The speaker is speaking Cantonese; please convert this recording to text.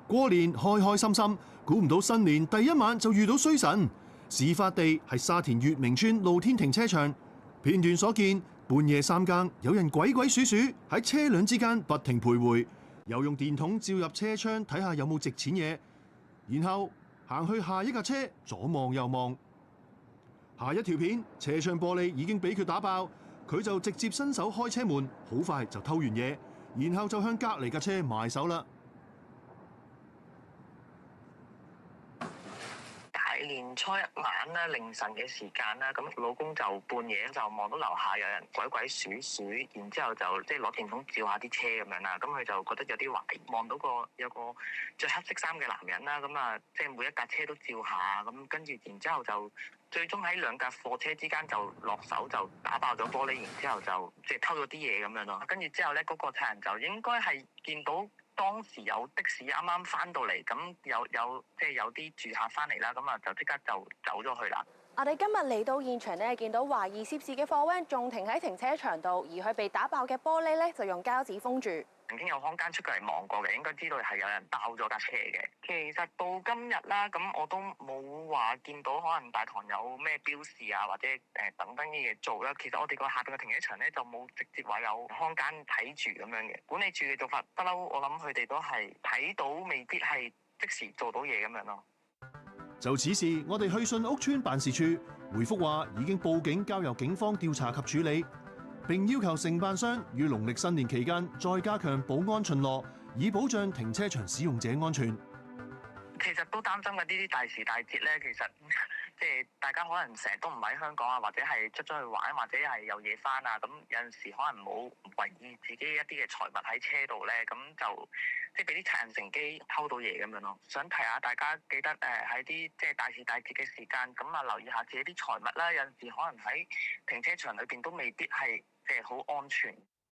過年開開心心，估唔到新年第一晚就遇到衰神。事發地係沙田月明村露天停車場。片段所見，半夜三更有人鬼鬼祟祟喺車輛之間不停徘徊，又用電筒照入車窗睇下有冇值錢嘢，然後行去下一架車左望右望。下一條片，車窗玻璃已經俾佢打爆，佢就直接伸手開車門，好快就偷完嘢，然後就向隔離架車埋手啦。大年初一晚咧，凌晨嘅時間啦，咁老公就半夜就望到樓下有人鬼鬼祟祟，然之後就即係攞電筒照下啲車咁樣啦，咁佢就覺得有啲懷疑，望到有個着黑色衫嘅男人啦，咁啊即係每一架車都照下，咁跟住然之後就最終喺兩架貨車之間就落手就打爆咗玻璃，然之後就即係偷咗啲嘢咁樣咯。跟住之後咧，嗰個賊人就應該係見到當時有的士啱啱翻到嚟，咁即係有啲住客翻嚟啦，咁啊就即刻就走咗去啦。我哋今日嚟到現場咧，見到懷疑涉事嘅貨 van 仲停喺停車場度，而佢被打爆嘅玻璃咧就用膠紙封住。曾經有看更出過嚟望過嘅，應該知道係有人爆咗架車嘅。其實到今日啦，咁我都冇話見到可能大堂有咩標示啊，或者等等嘅嘢做啦。其實我哋個下邊嘅停車場咧就冇直接話有看更睇住咁樣嘅。管理處嘅做法不嬲，我諗佢哋都係睇到，未必係即時做到嘢咁樣咯。就此事，我哋去信屋邨辦事處，回覆話已經報警交由警方調查及處理，並要求承辦商於農曆新年期間再加強保安巡邏，以保障停車場使用者安全。其實都擔心嘅呢啲大時大節咧，其實即係大家可能成日都唔喺香港啊，或者係出咗去玩，或者係有嘢翻啊，咁有陣時可能冇懷疑自己一啲嘅財物喺車度咧，咁就即係俾啲賊人乘機偷到嘢咁樣咯。想提下大家記得喺啲即係大時大節嘅時間，咁啊留意下自己啲財物啦。有陣時可能喺停車場裏邊都未必係即係好安全。